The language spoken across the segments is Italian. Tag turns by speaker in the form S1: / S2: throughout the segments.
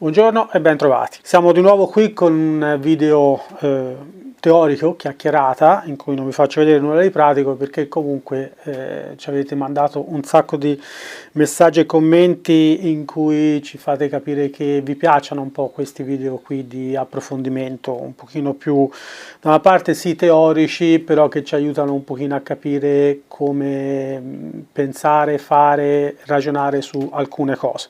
S1: Buongiorno e ben trovati. Siamo di nuovo qui con un video teorico, chiacchierata, in cui non vi faccio vedere nulla di pratico perché comunque ci avete mandato un sacco di messaggi e commenti in cui ci fate capire che vi piacciono un po' questi video qui di approfondimento, un pochino più da una parte sì teorici, però che ci aiutano un pochino a capire come pensare, fare, ragionare su alcune cose.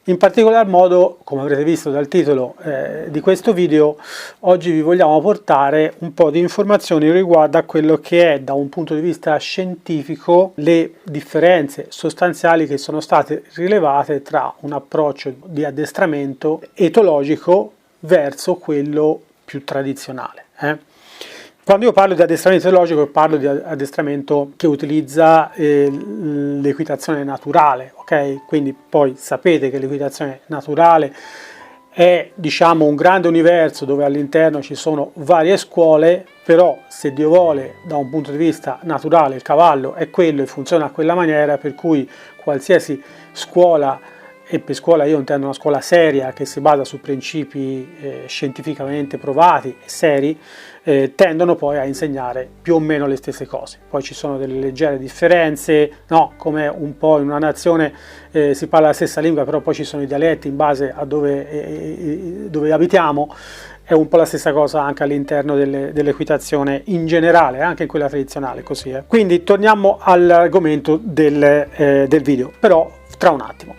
S1: In particolar modo, come avrete visto dal titolo di questo video, oggi vi vogliamo portare un po' di informazioni riguardo a quello che è da un punto di vista scientifico le differenze sostanziali che sono state rilevate tra un approccio di addestramento etologico verso quello più tradizionale. Quando io parlo di addestramento etologico parlo di addestramento che utilizza l'equitazione naturale, ok? Quindi poi sapete che l'equitazione naturale è, diciamo, un grande universo dove all'interno ci sono varie scuole, però se Dio vuole da un punto di vista naturale il cavallo è quello e funziona a quella maniera, per cui qualsiasi scuola, e per scuola io intendo una scuola seria che si basa su principi scientificamente provati e seri, tendono poi a insegnare più o meno le stesse cose. Poi ci sono delle leggere differenze, no? Come un po' in una nazione si parla la stessa lingua, però poi ci sono i dialetti in base a dove abitiamo. È un po' la stessa cosa anche all'interno dell'equitazione in generale, anche in quella tradizionale, così. Quindi torniamo all'argomento del video, però tra un attimo.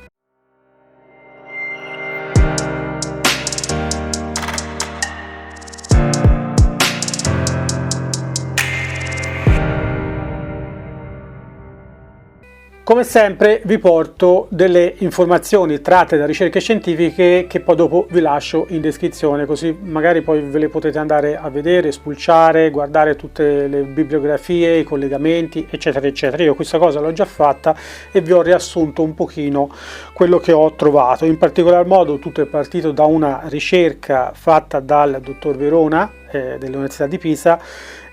S1: Come sempre vi porto delle informazioni tratte da ricerche scientifiche che poi dopo vi lascio in descrizione, così magari poi ve le potete andare a vedere, spulciare, guardare tutte le bibliografie, i collegamenti, eccetera, eccetera. Io questa cosa l'ho già fatta e vi ho riassunto un pochino quello che ho trovato. In particolar modo tutto è partito da una ricerca fatta dal dottor Verona dell'Università di Pisa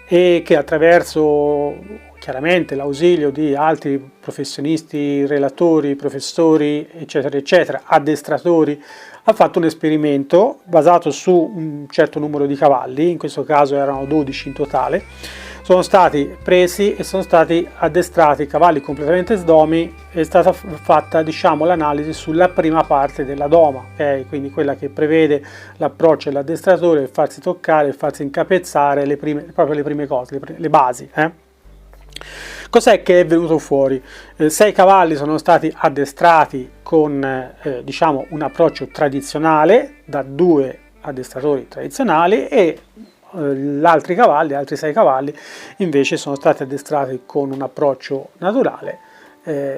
S1: e che attraverso chiaramente l'ausilio di altri professionisti, relatori, professori, eccetera, eccetera, addestratori, ha fatto un esperimento basato su un certo numero di cavalli, in questo caso erano 12 in totale, sono stati presi e sono stati addestrati cavalli completamente sdomi, è stata fatta, diciamo, l'analisi sulla prima parte della doma, okay? Quindi quella che prevede l'approccio dell'addestratore, il farsi toccare, il farsi incapezzare, proprio le prime cose, le basi. Cos'è che è venuto fuori? 6 cavalli sono stati addestrati con diciamo un approccio tradizionale da 2 addestratori tradizionali e altri 6 cavalli invece sono stati addestrati con un approccio naturale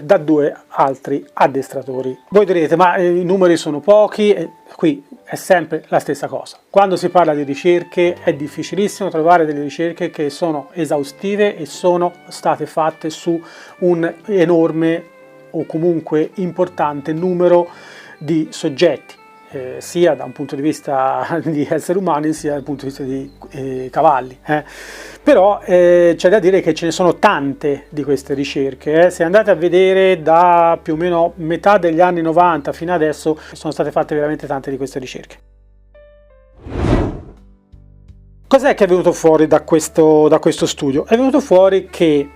S1: da 2 altri addestratori. Voi direte, ma i numeri sono pochi, qui è sempre la stessa cosa. Quando si parla di ricerche è difficilissimo trovare delle ricerche che sono esaustive e sono state fatte su un enorme o comunque importante numero di soggetti, sia da un punto di vista di esseri umani sia dal punto di vista di cavalli. Però c'è da dire che ce ne sono tante di queste ricerche. Se andate a vedere da più o meno metà degli anni 90 fino adesso sono state fatte veramente tante di queste ricerche. Cos'è che è venuto fuori da questo studio? È venuto fuori che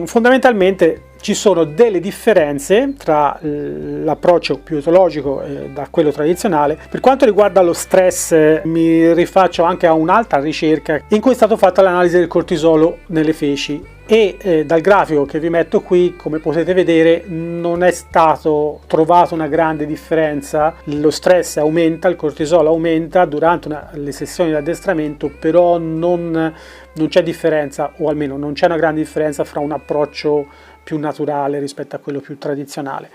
S1: fondamentalmente ci sono delle differenze tra l'approccio più etologico da quello tradizionale. Per quanto riguarda lo stress, mi rifaccio anche a un'altra ricerca in cui è stata fatta l'analisi del cortisolo nelle feci e dal grafico che vi metto qui, come potete vedere, non è stato trovato una grande differenza. Lo stress aumenta, il cortisolo aumenta durante le sessioni di addestramento, però non c'è differenza, o almeno non c'è una grande differenza fra un approccio più naturale rispetto a quello più tradizionale.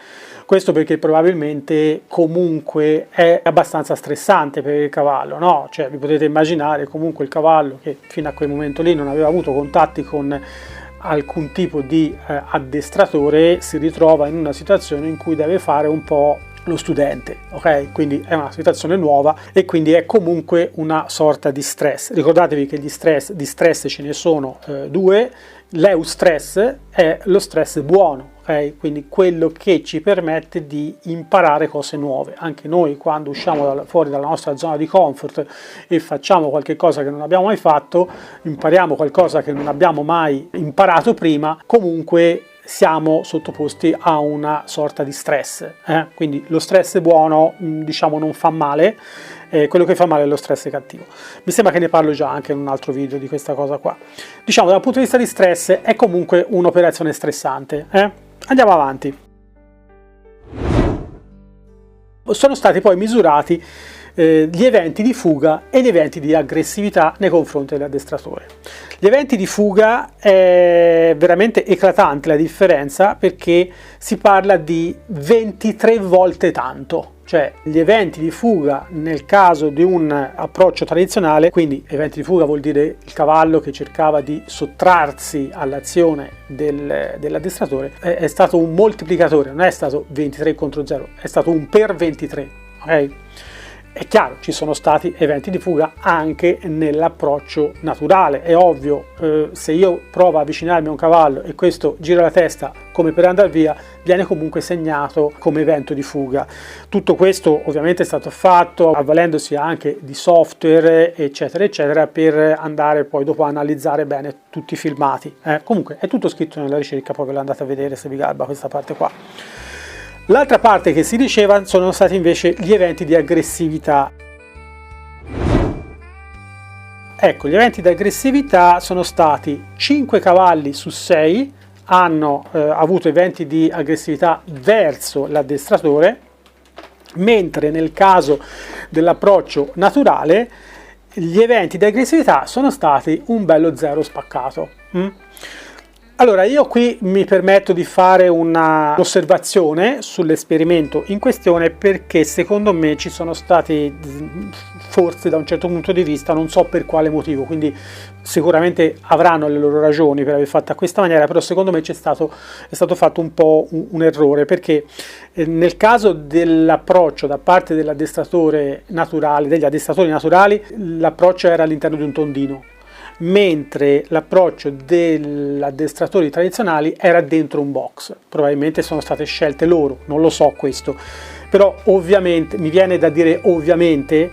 S1: Questo perché probabilmente comunque è abbastanza stressante per il cavallo, no? Cioè vi potete immaginare comunque il cavallo che fino a quel momento lì non aveva avuto contatti con alcun tipo di addestratore, si ritrova in una situazione in cui deve fare un po' lo studente, ok? Quindi è una situazione nuova e quindi è comunque una sorta di stress. Ricordatevi che di stress ce ne sono due. L'eustress è lo stress buono, ok? Quindi quello che ci permette di imparare cose nuove. Anche noi quando usciamo fuori dalla nostra zona di comfort e facciamo qualche cosa che non abbiamo mai fatto, impariamo qualcosa che non abbiamo mai imparato prima, comunque siamo sottoposti a una sorta di stress, quindi lo stress è buono, diciamo non fa male, quello che fa male è lo stress cattivo. Mi sembra che ne parlo già anche in un altro video di questa cosa qua. Diciamo dal punto di vista di stress è comunque un'operazione stressante. Andiamo avanti. Sono stati poi misurati gli eventi di fuga e gli eventi di aggressività nei confronti dell'addestratore. Gli eventi di fuga è veramente eclatante la differenza, perché si parla di 23 volte tanto. Cioè gli eventi di fuga nel caso di un approccio tradizionale, quindi eventi di fuga vuol dire il cavallo che cercava di sottrarsi all'azione dell'addestratore, è stato un moltiplicatore, non è stato 23 contro 0, è stato un per 23, ok? È chiaro, ci sono stati eventi di fuga anche nell'approccio naturale, è ovvio, se io provo a avvicinarmi a un cavallo e questo gira la testa come per andare via, viene comunque segnato come evento di fuga. Tutto questo ovviamente è stato fatto avvalendosi anche di software, eccetera, eccetera, per andare poi dopo a analizzare bene tutti i filmati. Comunque è tutto scritto nella ricerca, poi ve l'andate a vedere se vi garba questa parte qua. L'altra parte che si diceva sono stati invece gli eventi di aggressività. Ecco, gli eventi di aggressività sono stati 5 cavalli su 6 hanno avuto eventi di aggressività verso l'addestratore, mentre nel caso dell'approccio naturale gli eventi di aggressività sono stati un bello zero spaccato. Allora, io qui mi permetto di fare un'osservazione sull'esperimento in questione, perché secondo me ci sono stati, forse da un certo punto di vista, non so per quale motivo, quindi sicuramente avranno le loro ragioni per aver fatto a questa maniera, però secondo me è stato fatto un po' un errore, perché nel caso dell'approccio da parte dell'addestratore naturale, degli addestratori naturali, l'approccio era all'interno di un tondino, mentre l'approccio degli addestratori tradizionali era dentro un box. Probabilmente sono state scelte loro, non lo so questo, però ovviamente mi viene da dire ovviamente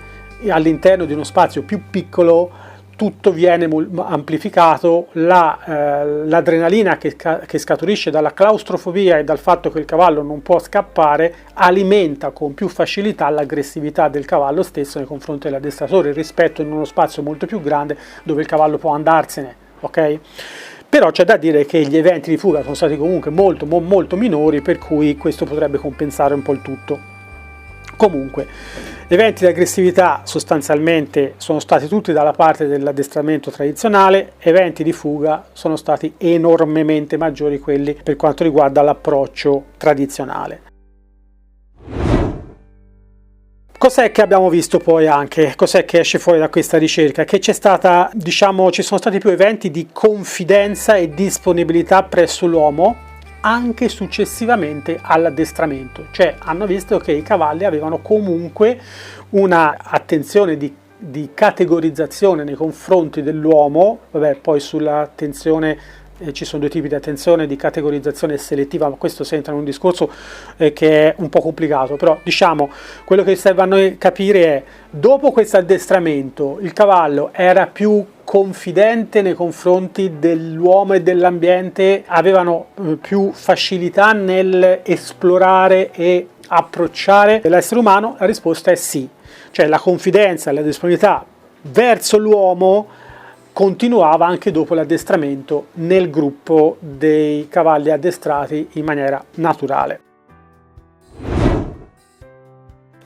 S1: all'interno di uno spazio più piccolo tutto viene amplificato, l'adrenalina che scaturisce dalla claustrofobia e dal fatto che il cavallo non può scappare alimenta con più facilità l'aggressività del cavallo stesso nei confronti dell'addestratore rispetto in uno spazio molto più grande dove il cavallo può andarsene, ok? Però c'è da dire che gli eventi di fuga sono stati comunque molto minori, per cui questo potrebbe compensare un po' il tutto. Comunque, eventi di aggressività sostanzialmente sono stati tutti dalla parte dell'addestramento tradizionale, eventi di fuga sono stati enormemente maggiori quelli per quanto riguarda l'approccio tradizionale. Cos'è che abbiamo visto poi anche? Cos'è che esce fuori da questa ricerca? Che c'è stata, diciamo, ci sono stati più eventi di confidenza e disponibilità presso l'uomo anche successivamente all'addestramento, cioè hanno visto che i cavalli avevano comunque una attenzione di categorizzazione nei confronti dell'uomo. Vabbè, poi sull'attenzione ci sono due tipi di attenzione, di categorizzazione selettiva, ma questo si entra in un discorso che è un po' complicato, però diciamo quello che serve a noi capire è: dopo questo addestramento il cavallo era più confidente nei confronti dell'uomo e dell'ambiente, avevano più facilità nel esplorare e approcciare l'essere umano? La risposta è sì, cioè la confidenza e la disponibilità verso l'uomo continuava anche dopo l'addestramento nel gruppo dei cavalli addestrati in maniera naturale.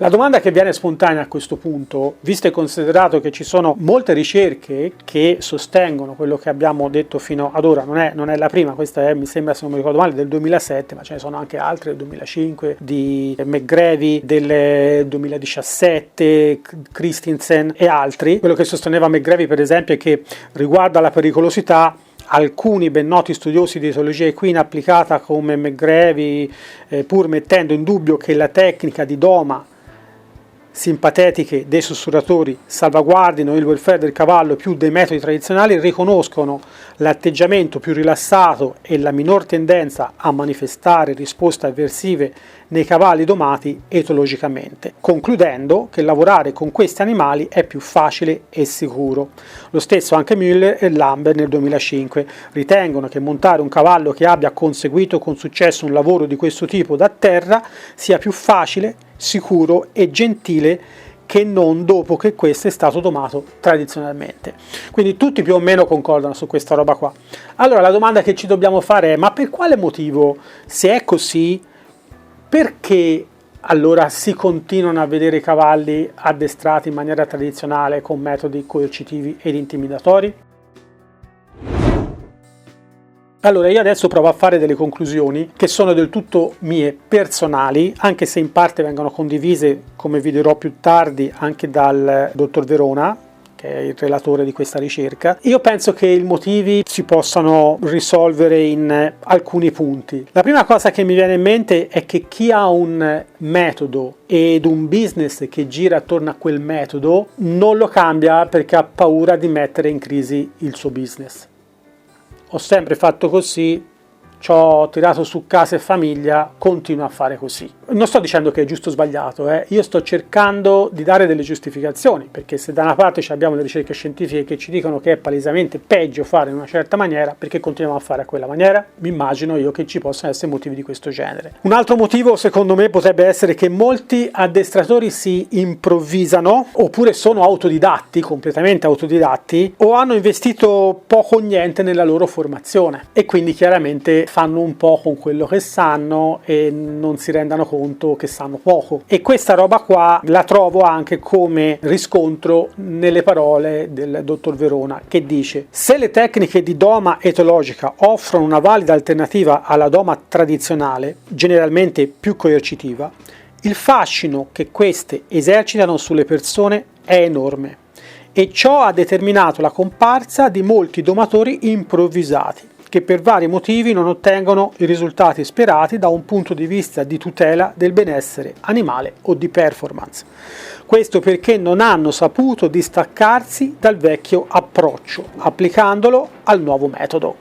S1: La domanda che viene spontanea a questo punto, visto e considerato che ci sono molte ricerche che sostengono quello che abbiamo detto fino ad ora, non è la prima, questa è, mi sembra, se non mi ricordo male, del 2007, ma ce ne sono anche altre, del 2005, di McGreevy, del 2017, Christensen e altri. Quello che sosteneva McGreevy, per esempio, è che riguardo alla pericolosità, alcuni ben noti studiosi di etologia equina applicata come McGreevy, pur mettendo in dubbio che la tecnica di doma simpatetiche dei sussurratori salvaguardino il welfare del cavallo più dei metodi tradizionali, riconoscono l'atteggiamento più rilassato e la minor tendenza a manifestare risposte avversive nei cavalli domati etologicamente, concludendo che lavorare con questi animali è più facile e sicuro. Lo stesso anche Müller e Lambert nel 2005 ritengono che montare un cavallo che abbia conseguito con successo un lavoro di questo tipo da terra sia più facile, sicuro e gentile che non dopo che questo è stato domato tradizionalmente. Quindi tutti più o meno concordano su questa roba qua. Allora la domanda che ci dobbiamo fare è: ma per quale motivo, se è così, perché allora si continuano a vedere i cavalli addestrati in maniera tradizionale con metodi coercitivi ed intimidatori? Allora, io adesso provo a fare delle conclusioni che sono del tutto mie, personali, anche se in parte vengono condivise, come vi dirò più tardi, anche dal dottor Verona, che è il relatore di questa ricerca. Io penso che i motivi si possano risolvere in alcuni punti. La prima cosa che mi viene in mente è che chi ha un metodo ed un business che gira attorno a quel metodo non lo cambia perché ha paura di mettere in crisi il suo business. Ho sempre fatto così, ci ho tirato su casa e famiglia, continuo a fare così. Non sto dicendo che è giusto o sbagliato, io sto cercando di dare delle giustificazioni, perché se da una parte abbiamo le ricerche scientifiche che ci dicono che è palesemente peggio fare in una certa maniera, perché continuiamo a fare a quella maniera? Mi immagino io che ci possano essere motivi di questo genere. Un altro motivo secondo me potrebbe essere che molti addestratori si improvvisano, oppure sono autodidatti, completamente autodidatti, o hanno investito poco o niente nella loro formazione e quindi chiaramente fanno un po' con quello che sanno e non si rendano conto che sanno poco. E questa roba qua la trovo anche come riscontro nelle parole del dottor Verona, che dice: se le tecniche di doma etologica offrono una valida alternativa alla doma tradizionale, generalmente più coercitiva, il fascino che queste esercitano sulle persone è enorme e ciò ha determinato la comparsa di molti domatori improvvisati che per vari motivi non ottengono i risultati sperati da un punto di vista di tutela del benessere animale o di performance. Questo perché non hanno saputo distaccarsi dal vecchio approccio, applicandolo al nuovo metodo,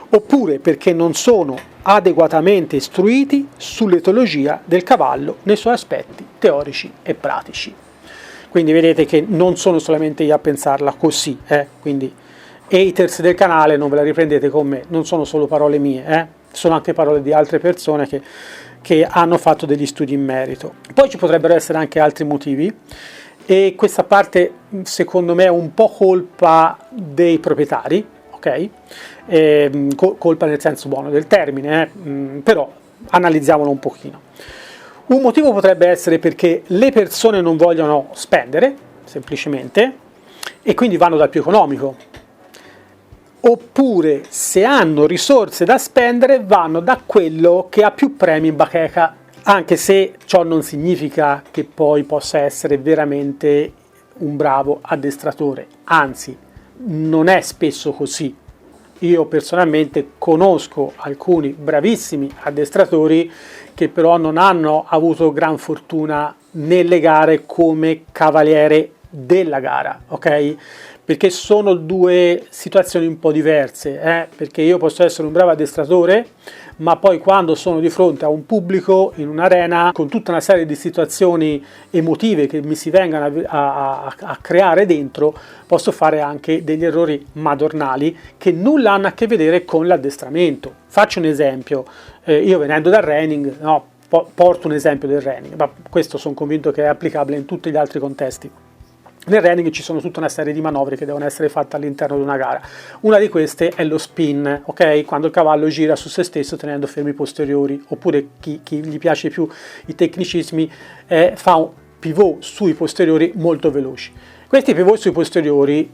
S1: oppure perché non sono adeguatamente istruiti sull'etologia del cavallo nei suoi aspetti teorici e pratici. Quindi vedete che non sono solamente io a pensarla così, quindi haters del canale, non ve la riprendete con me, non sono solo parole mie, sono anche parole di altre persone che hanno fatto degli studi in merito. Poi ci potrebbero essere anche altri motivi e questa parte secondo me è un po' colpa dei proprietari, ok? Colpa nel senso buono del termine, però analizziamolo un pochino. Un motivo potrebbe essere perché le persone non vogliono spendere, semplicemente, e quindi vanno dal più economico. Oppure, se hanno risorse da spendere, vanno da quello che ha più premi in bacheca, anche se ciò non significa che poi possa essere veramente un bravo addestratore. Anzi, non è spesso così. Io personalmente conosco alcuni bravissimi addestratori che però non hanno avuto gran fortuna nelle gare come cavaliere della gara, ok? Perché sono due situazioni un po' diverse, perché io posso essere un bravo addestratore, ma poi quando sono di fronte a un pubblico in un'arena con tutta una serie di situazioni emotive che mi si vengano a creare dentro, posso fare anche degli errori madornali che nulla hanno a che vedere con l'addestramento. Faccio un esempio, io venendo dal reining, porto un esempio del reining, ma questo sono convinto che è applicabile in tutti gli altri contesti. Nel reining ci sono tutta una serie di manovre che devono essere fatte all'interno di una gara. Una di queste è lo spin, ok? Quando il cavallo gira su se stesso tenendo fermi i posteriori, oppure chi gli piace più i tecnicismi fa un pivot sui posteriori molto veloci. Questi pivot sui posteriori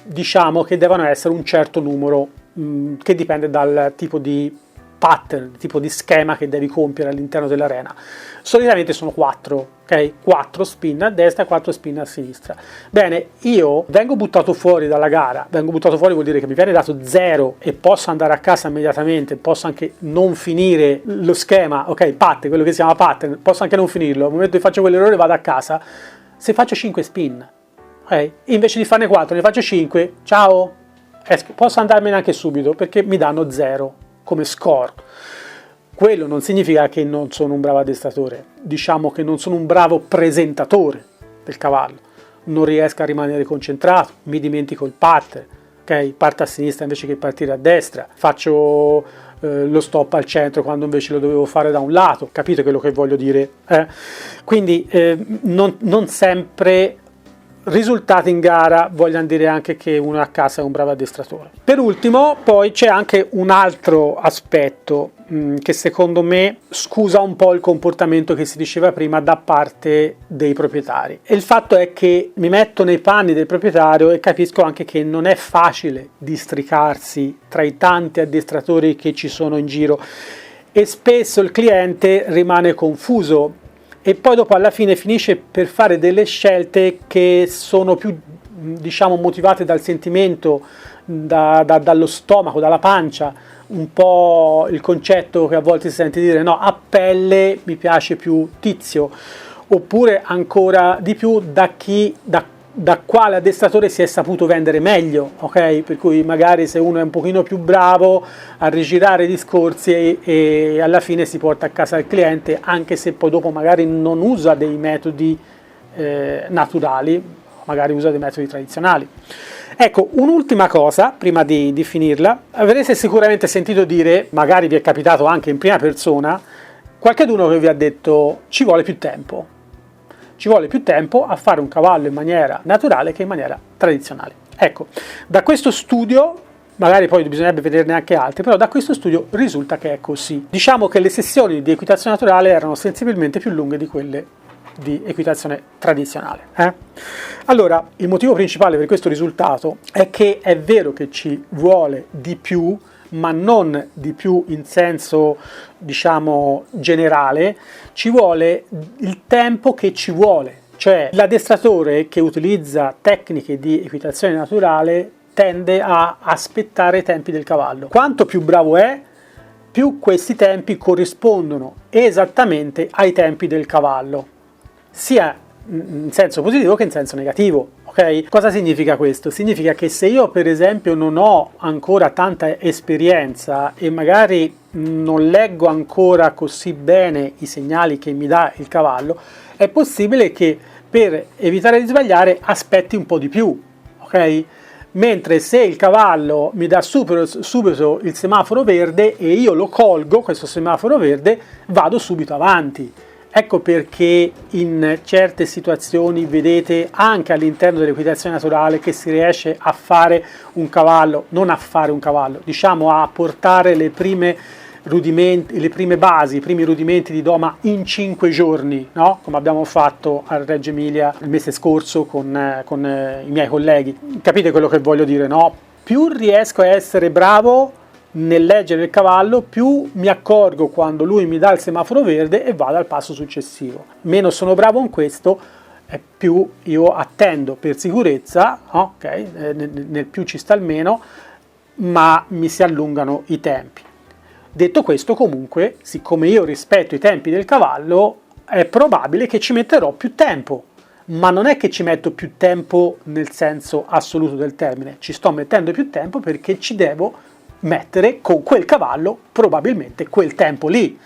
S1: diciamo che devono essere un certo numero che dipende dal tipo di pattern, tipo di schema che devi compiere all'interno dell'arena. Solitamente sono 4, ok? 4 spin a destra e 4 spin a sinistra. Bene, io vengo buttato fuori dalla gara, vengo buttato fuori vuol dire che mi viene dato 0 e posso andare a casa immediatamente, posso anche non finire lo schema, ok? Pattern, quello che si chiama pattern, posso anche non finirlo, nel momento che faccio quell'errore vado a casa. se faccio 5 spin, okay? Invece di farne 4 ne faccio 5, ciao, posso andarmene anche subito perché mi danno 0 come score. Quello non significa che non sono un bravo addestratore, diciamo che non sono un bravo presentatore del cavallo, non riesco a rimanere concentrato, mi dimentico il pattern, ok? Parto a sinistra invece che partire a destra, faccio lo stop al centro quando invece lo dovevo fare da un lato, capite quello che voglio dire? Quindi non sempre risultati in gara vogliono dire anche che uno a casa è un bravo addestratore. Per ultimo, poi c'è anche un altro aspetto che secondo me scusa un po' il comportamento che si diceva prima da parte dei proprietari. E il fatto è che mi metto nei panni del proprietario e capisco anche che non è facile districarsi tra i tanti addestratori che ci sono in giro e spesso il cliente rimane confuso e poi dopo alla fine finisce per fare delle scelte che sono più, diciamo, motivate dal sentimento, dallo stomaco, dalla pancia, un po' il concetto che a volte si sente dire no, a pelle mi piace più Tizio, oppure ancora di più da quale addestratore si è saputo vendere meglio, ok? Per cui magari se uno è un pochino più bravo a rigirare i discorsi e alla fine si porta a casa il cliente, anche se poi dopo magari non usa dei metodi naturali, magari usa dei metodi tradizionali. Ecco, un'ultima cosa, prima di finirla, avrete sicuramente sentito dire, magari vi è capitato anche in prima persona, qualcuno che vi ha detto ci vuole più tempo. Ci vuole più tempo a fare un cavallo in maniera naturale che in maniera tradizionale. Ecco, da questo studio, magari poi bisognerebbe vederne anche altri, però da questo studio risulta che è così. Diciamo che le sessioni di equitazione naturale erano sensibilmente più lunghe di quelle di equitazione tradizionale. Allora, il motivo principale per questo risultato è che è vero che ci vuole di più, ma non di più in senso, diciamo, generale, ci vuole il tempo che ci vuole. Cioè, l'addestratore che utilizza tecniche di equitazione naturale tende a aspettare i tempi del cavallo. Quanto più bravo è, più questi tempi corrispondono esattamente ai tempi del cavallo, sia in senso positivo che in senso negativo. Okay? Cosa significa questo? Significa che se io per esempio non ho ancora tanta esperienza e magari non leggo ancora così bene i segnali che mi dà il cavallo, è possibile che per evitare di sbagliare aspetti un po' di più, ok? Mentre se il cavallo mi dà subito il semaforo verde e io lo colgo, questo semaforo verde, vado subito avanti. Ecco perché in certe situazioni vedete anche all'interno dell'equitazione naturale che si riesce a fare un cavallo, non a fare un cavallo, diciamo a portare le prime basi, i primi rudimenti di doma in 5 giorni, no? Come abbiamo fatto a Reggio Emilia il mese scorso con i miei colleghi. Capite quello che voglio dire, no? Più riesco a essere bravo nel leggere il cavallo, più mi accorgo quando lui mi dà il semaforo verde e vado al passo successivo. Meno sono bravo in questo, più io attendo per sicurezza, ok? Nel più ci sta il meno, ma mi si allungano i tempi. Detto questo, comunque, siccome io rispetto i tempi del cavallo, è probabile che ci metterò più tempo, ma non è che ci metto più tempo nel senso assoluto del termine, ci sto mettendo più tempo perché ci devo mettere con quel cavallo probabilmente quel tempo lì.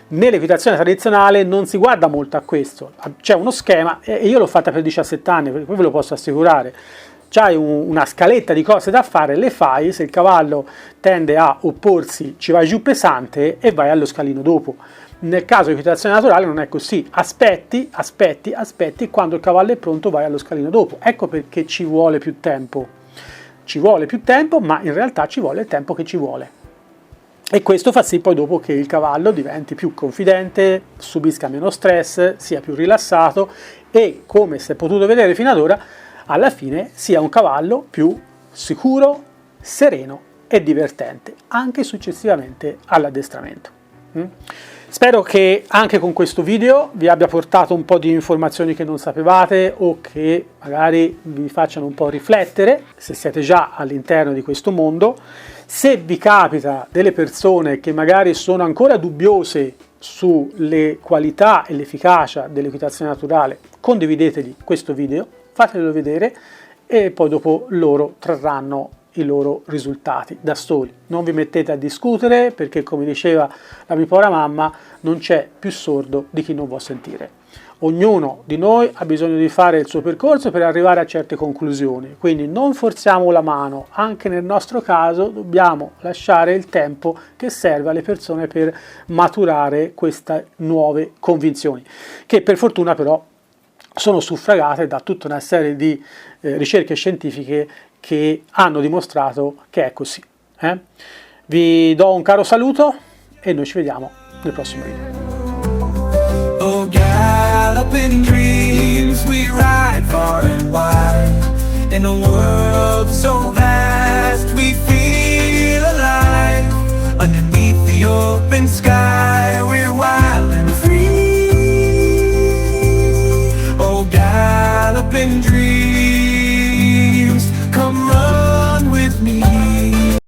S1: Nell'equitazione tradizionale non si guarda molto a questo, c'è uno schema e io l'ho fatta per 17 anni, per cui ve lo posso assicurare. C'hai una scaletta di cose da fare, le fai, se il cavallo tende a opporsi ci vai giù pesante e vai allo scalino dopo. Nel caso di equitazione naturale non è così, aspetti, quando il cavallo è pronto vai allo scalino dopo. Ecco perché ci vuole più tempo. Ci vuole più tempo, ma in realtà ci vuole il tempo che ci vuole. E questo fa sì poi dopo che il cavallo diventi più confidente, subisca meno stress, sia più rilassato e, come si è potuto vedere fino ad ora, alla fine sia un cavallo più sicuro, sereno e divertente, anche successivamente all'addestramento. Spero che anche con questo video vi abbia portato un po' di informazioni che non sapevate o che magari vi facciano un po' riflettere, se siete già all'interno di questo mondo. Se vi capita delle persone che magari sono ancora dubbiose sulle qualità e l'efficacia dell'equitazione naturale, condividetegli questo video, fatelo vedere e poi dopo loro trarranno i loro risultati da soli. Non vi mettete a discutere perché, come diceva la mia povera mamma, non c'è più sordo di chi non vuol sentire. Ognuno di noi ha bisogno di fare il suo percorso per arrivare a certe conclusioni, quindi non forziamo la mano. Anche nel nostro caso dobbiamo lasciare il tempo che serve alle persone per maturare queste nuove convinzioni, che per fortuna però sono suffragate da tutta una serie di ricerche scientifiche che hanno dimostrato che è così. Vi do un caro saluto e noi ci vediamo nel prossimo video.
S2: Oh, galloping dreams, we ride far and wide. In a world so vast, we feel alive. Underneath the open sky.